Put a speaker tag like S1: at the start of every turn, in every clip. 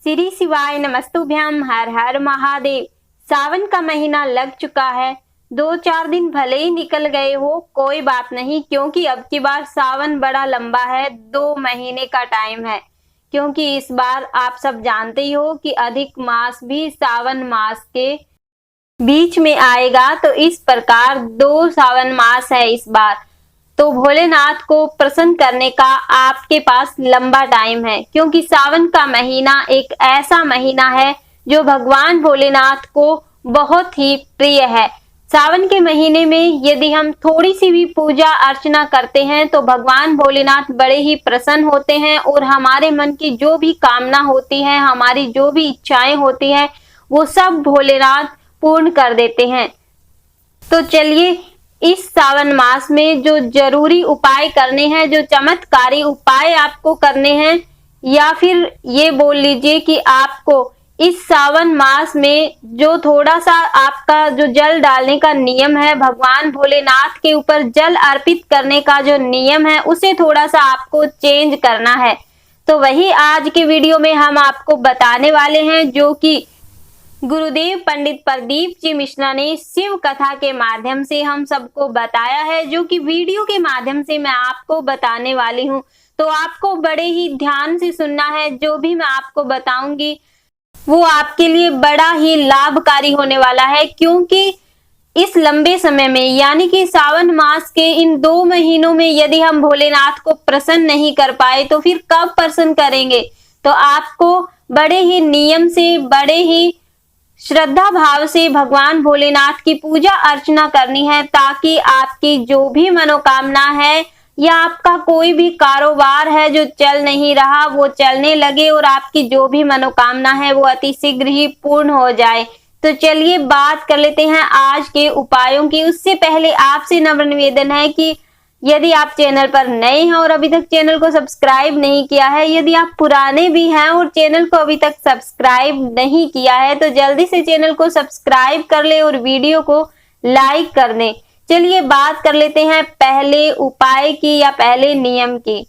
S1: श्री शिवाय नमस्तुभ्यम। हर हर महादेव। सावन का महीना लग चुका है। 2-4 दिन भले ही निकल गए हो, कोई बात नहीं, क्योंकि अब की बार सावन बड़ा लंबा है, 2 महीने का टाइम है। क्योंकि इस बार आप सब जानते ही हो कि अधिक मास भी सावन मास के बीच में आएगा, तो इस प्रकार 2 सावन मास है इस बार। तो भोलेनाथ को प्रसन्न करने का आपके पास लंबा टाइम है, क्योंकि सावन का महीना एक ऐसा महीना है जो भगवान भोलेनाथ को बहुत ही प्रिय है। सावन के महीने में यदि हम थोड़ी सी भी पूजा अर्चना करते हैं तो भगवान भोलेनाथ बड़े ही प्रसन्न होते हैं और हमारे मन की जो भी कामना होती है, हमारी जो भी इच्छाएं होती है, वो सब भोलेनाथ पूर्ण कर देते हैं। तो चलिए, इस सावन मास में जो जरूरी उपाय करने हैं, जो चमत्कारी उपाय आपको करने हैं, या फिर ये बोल लीजिए कि आपको इस सावन मास में जो थोड़ा सा आपका जो जल डालने का नियम है, भगवान भोलेनाथ के ऊपर जल अर्पित करने का जो नियम है, उसे थोड़ा सा आपको चेंज करना है। तो वही आज के वीडियो में हम आपको बताने वाले हैं, जो कि गुरुदेव पंडित प्रदीप जी मिश्रा ने शिव कथा के माध्यम से हम सबको बताया है, जो कि वीडियो के माध्यम से मैं आपको बताने वाली हूँ। तो आपको बड़े ही ध्यान से सुनना है। जो भी मैं आपको बताऊंगी वो आपके लिए बड़ा ही लाभकारी होने वाला है, क्योंकि इस लंबे समय में, यानी कि सावन मास के इन 2 महीनों में यदि हम भोलेनाथ को प्रसन्न नहीं कर पाए तो फिर कब प्रसन्न करेंगे। तो आपको बड़े ही नियम से, बड़े ही श्रद्धा भाव से भगवान भोलेनाथ की पूजा अर्चना करनी है, ताकि आपकी जो भी मनोकामना है या आपका कोई भी कारोबार है जो चल नहीं रहा, वो चलने लगे और आपकी जो भी मनोकामना है वो अति शीघ्र ही पूर्ण हो जाए। तो चलिए बात कर लेते हैं आज के उपायों की। उससे पहले आपसे नम्र निवेदन है कि यदि आप चैनल पर नए हैं और अभी तक चैनल को सब्सक्राइब नहीं किया है, यदि आप पुराने भी हैं और चैनल को अभी तक सब्सक्राइब नहीं किया है, तो जल्दी से चैनल को सब्सक्राइब कर ले और वीडियो को लाइक कर दें। चलिए बात कर लेते हैं पहले उपाय की या पहले नियम की।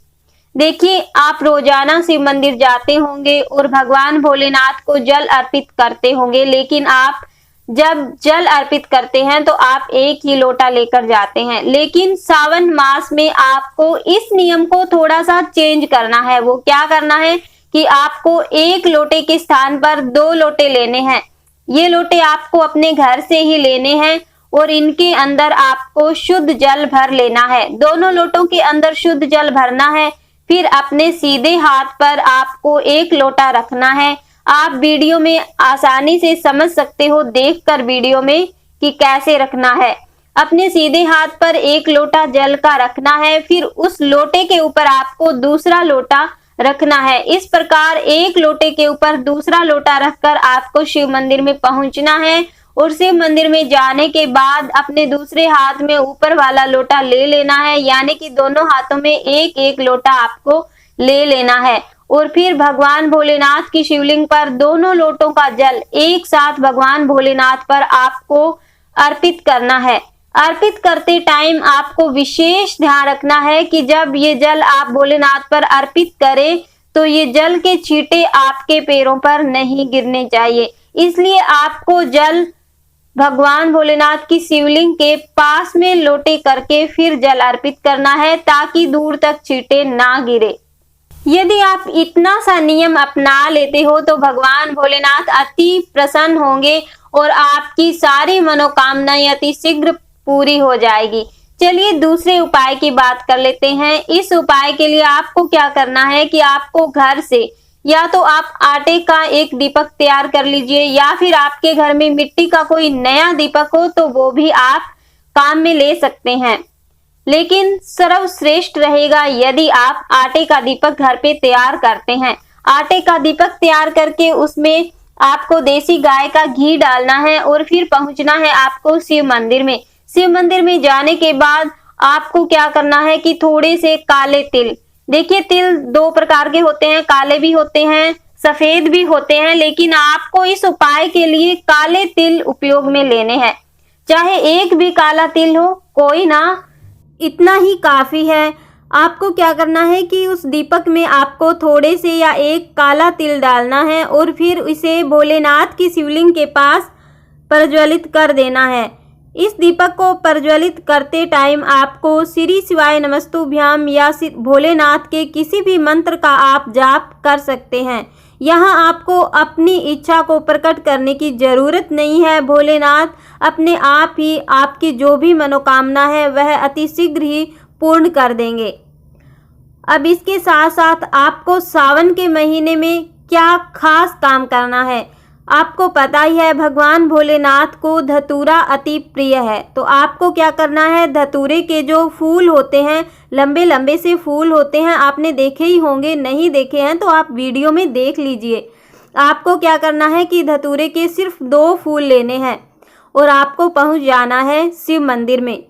S1: देखिए, आप रोजाना शिव मंदिर जाते होंगे और भगवान भोलेनाथ को जल अर्पित करते होंगे, लेकिन आप जब जल अर्पित करते हैं तो आप 1 ही लोटा लेकर जाते हैं। लेकिन सावन मास में आपको इस नियम को थोड़ा सा चेंज करना है। वो क्या करना है कि आपको 1 लोटे के स्थान पर 2 लोटे लेने हैं। ये लोटे आपको अपने घर से ही लेने हैं और इनके अंदर आपको शुद्ध जल भर लेना है। दोनों लोटों के अंदर शुद्ध जल भरना है। फिर अपने सीधे हाथ पर आपको 1 लोटा रखना है। आप वीडियो में आसानी से समझ सकते हो देखकर वीडियो में कि कैसे रखना है। अपने सीधे हाथ पर 1 लोटा जल का रखना है, फिर उस लोटे के ऊपर आपको दूसरा लोटा रखना है। इस प्रकार 1 लोटे के ऊपर दूसरा लोटा रखकर आपको शिव मंदिर में पहुंचना है और शिव मंदिर में जाने के बाद अपने दूसरे हाथ में ऊपर वाला लोटा ले लेना है, यानी कि दोनों हाथों में 1-1 लोटा आपको ले लेना है। और फिर भगवान भोलेनाथ की शिवलिंग पर दोनों लोटों का जल एक साथ भगवान भोलेनाथ पर आपको अर्पित करना है। अर्पित करते टाइम आपको विशेष ध्यान रखना है कि जब ये जल आप भोलेनाथ पर अर्पित करें तो ये जल के छींटे आपके पैरों पर नहीं गिरने चाहिए। इसलिए आपको जल भगवान भोलेनाथ की शिवलिंग के पास में लोटे करके फिर जल अर्पित करना है, ताकि दूर तक छींटे ना गिरे। यदि आप इतना सा नियम अपना लेते हो तो भगवान भोलेनाथ अति प्रसन्न होंगे और आपकी सारी मनोकामनाएं अति शीघ्र पूरी हो जाएगी। चलिए दूसरे उपाय की बात कर लेते हैं। इस उपाय के लिए आपको क्या करना है कि आपको घर से या तो आप आटे का एक दीपक तैयार कर लीजिए, या फिर आपके घर में मिट्टी का कोई नया दीपक हो तो वो भी आप काम में ले सकते हैं। लेकिन सर्वश्रेष्ठ रहेगा यदि आप आटे का दीपक घर पे तैयार करते हैं। आटे का दीपक तैयार करके उसमें आपको देसी गाय का घी डालना है और फिर पहुंचना है आपको शिव मंदिर में। शिव मंदिर में जाने के बाद आपको क्या करना है कि थोड़े से काले तिल, देखिए तिल 2 प्रकार के होते हैं, काले भी होते हैं, सफेद भी होते हैं, लेकिन आपको इस उपाय के लिए काले तिल उपयोग में लेने हैं। चाहे 1 भी काला तिल हो, कोई ना, इतना ही काफी है। आपको क्या करना है कि उस दीपक में आपको थोड़े से या एक काला तिल डालना है और फिर इसे भोलेनाथ की शिवलिंग के पास प्रज्वलित कर देना है। इस दीपक को प्रज्वलित करते टाइम आपको श्री शिवाय नमस्तुभ्याम या भोलेनाथ के किसी भी मंत्र का आप जाप कर सकते हैं। यहाँ आपको अपनी इच्छा को प्रकट करने की ज़रूरत नहीं है। भोलेनाथ अपने आप ही आपकी जो भी मनोकामना है वह अति शीघ्र ही पूर्ण कर देंगे। अब इसके साथ साथ आपको सावन के महीने में क्या खास काम करना है। आपको पता ही है भगवान भोलेनाथ को धतूरा अति प्रिय है। तो आपको क्या करना है, धतूरे के जो फूल होते हैं, लंबे लंबे से फूल होते हैं, आपने देखे ही होंगे, नहीं देखे हैं तो आप वीडियो में देख लीजिए। आपको क्या करना है कि धतूरे के सिर्फ 2 फूल लेने हैं और आपको पहुंच जाना है शिव मंदिर में।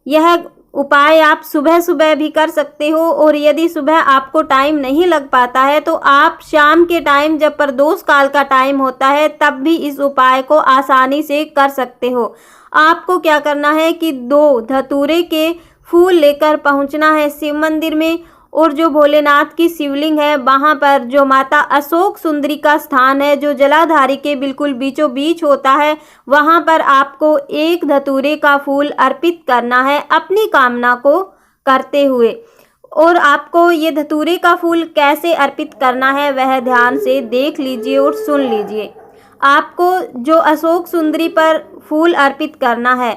S1: यह उपाय आप सुबह सुबह भी कर सकते हो और यदि सुबह आपको टाइम नहीं लग पाता है तो आप शाम के टाइम जब प्रदोष काल का टाइम होता है तब भी इस उपाय को आसानी से कर सकते हो। आपको क्या करना है कि 2 धतूरे के फूल लेकर पहुंचना है शिव मंदिर में और जो भोलेनाथ की शिवलिंग है वहाँ पर जो माता अशोक सुंदरी का स्थान है जो जलाधारी के बिल्कुल बीचों बीच होता है, वहाँ पर आपको 1 धतूरे का फूल अर्पित करना है अपनी कामना को करते हुए। और आपको ये धतूरे का फूल कैसे अर्पित करना है वह ध्यान से देख लीजिए और सुन लीजिए। आपको जो अशोक सुंदरी पर फूल अर्पित करना है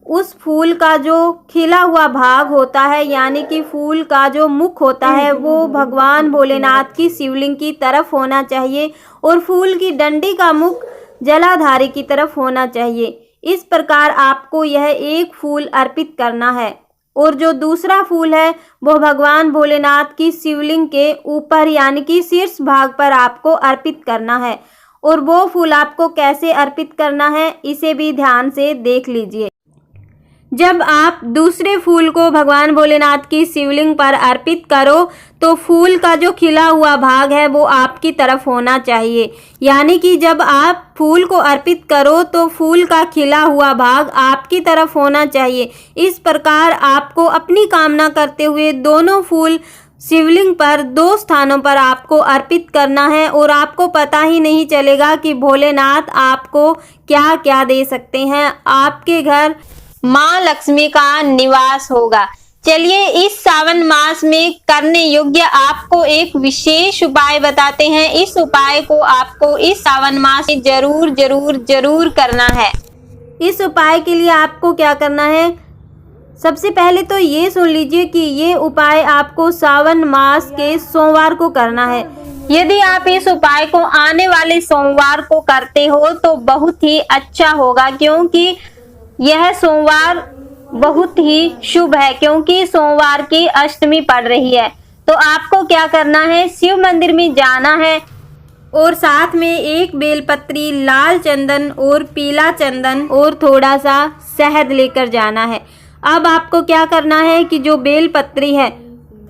S1: उस फूल का जो खिला हुआ भाग होता है यानी कि फूल का जो मुख होता है वो भगवान भोलेनाथ की शिवलिंग की तरफ होना चाहिए और फूल की डंडी का मुख जलाधारी की तरफ होना चाहिए। इस प्रकार आपको यह 1 फूल अर्पित करना है और जो दूसरा फूल है वो भगवान भोलेनाथ की शिवलिंग के ऊपर यानी कि शीर्ष भाग पर आपको अर्पित करना है। और वो फूल आपको कैसे अर्पित करना है इसे भी ध्यान से देख लीजिए। जब आप दूसरे फूल को भगवान भोलेनाथ की शिवलिंग पर अर्पित करो तो फूल का जो खिला हुआ भाग है वो आपकी तरफ होना चाहिए। यानी कि जब आप फूल को अर्पित करो तो फूल का खिला हुआ भाग आपकी तरफ होना चाहिए। इस प्रकार आपको अपनी कामना करते हुए दोनों फूल शिवलिंग पर 2 स्थानों पर आपको अर्पित करना है और आपको पता ही नहीं चलेगा कि भोलेनाथ आपको क्या क्या दे सकते हैं। आपके घर माँ लक्ष्मी का निवास होगा। चलिए इस सावन मास में करने योग्य आपको एक विशेष उपाय बताते हैं। इस उपाय को आपको इस सावन मास में जरूर जरूर जरूर करना है। इस उपाय के लिए आपको क्या करना है, सबसे पहले तो ये सुन लीजिए कि ये उपाय आपको सावन मास के सोमवार को करना है। यदि आप इस उपाय को आने वाले सोमवार को करते हो तो बहुत ही अच्छा होगा क्योंकि यह सोमवार बहुत ही शुभ है क्योंकि सोमवार की अष्टमी पड़ रही है। तो आपको क्या करना है, शिव मंदिर में जाना है और साथ में 1 बेलपत्री, लाल चंदन और पीला चंदन और थोड़ा सा शहद लेकर जाना है। अब आपको क्या करना है कि जो बेलपत्री है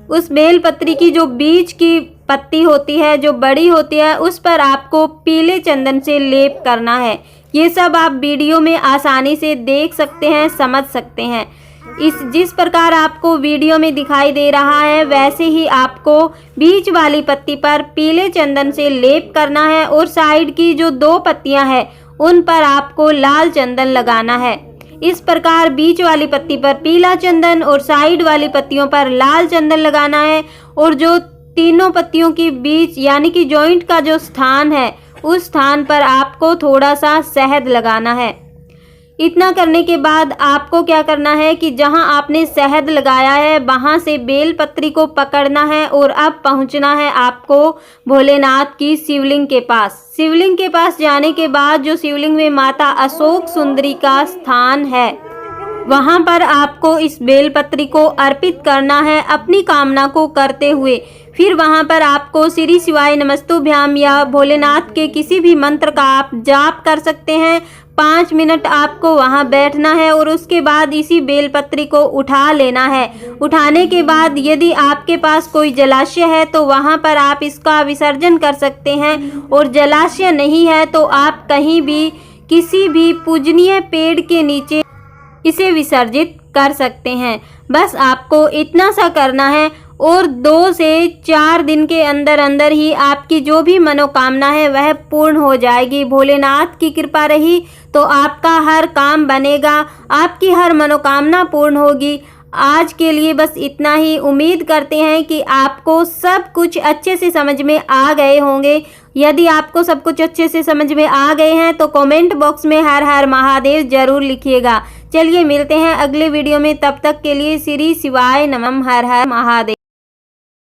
S1: उस बेलपत्री की जो बीच की पत्ती होती है जो बड़ी होती है उस पर आपको पीले चंदन से लेप करना है। ये सब आप वीडियो में आसानी से देख सकते हैं, समझ सकते हैं। जिस प्रकार आपको वीडियो में दिखाई दे रहा है वैसे ही आपको बीच वाली पत्ती पर पीले चंदन से लेप करना है और साइड की जो 2 पत्तियां हैं उन पर आपको लाल चंदन लगाना है। इस प्रकार बीच वाली पत्ती पर पीला चंदन और साइड वाली पत्तियों पर लाल चंदन लगाना है और जो तीनों पत्तियों के बीच यानी कि जॉइंट का जो स्थान है उस स्थान पर आपको थोड़ा सा शहद लगाना है। इतना करने के बाद आपको क्या करना है कि जहां आपने शहद लगाया है वहां से बेलपत्री को पकड़ना है और अब पहुंचना है आपको भोलेनाथ की शिवलिंग के पास। शिवलिंग के पास जाने के बाद जो शिवलिंग में माता अशोक सुंदरी का स्थान है वहां पर आपको इस बेलपत्री को अर्पित करना है अपनी कामना को करते हुए। फिर वहां पर आपको श्री शिवाय नमस्तुभ्याम या भोलेनाथ के किसी भी मंत्र का आप जाप कर सकते हैं। 5 मिनट आपको वहां बैठना है और उसके बाद इसी बेलपत्री को उठा लेना है। उठाने के बाद यदि आपके पास कोई जलाशय है तो वहां पर आप इसका विसर्जन कर सकते हैं और जलाशय नहीं है तो आप कहीं भी किसी भी पूजनीय पेड़ के नीचे इसे विसर्जित कर सकते हैं। बस आपको इतना सा करना है। और 2 से 4 दिन के अंदर अंदर ही आपकी जो भी मनोकामना है वह पूर्ण हो जाएगी। भोलेनाथ की कृपा रही तो आपका हर काम बनेगा, आपकी हर मनोकामना पूर्ण होगी। आज के लिए बस इतना ही। उम्मीद करते हैं कि आपको सब कुछ अच्छे से समझ में आ गए होंगे। यदि आपको सब कुछ अच्छे से समझ में आ गए हैं तो कमेंट बॉक्स में हर हर महादेव जरूर लिखिएगा। चलिए मिलते हैं अगले वीडियो में, तब तक के लिए श्री शिवाय नमः। हर हर महादेव।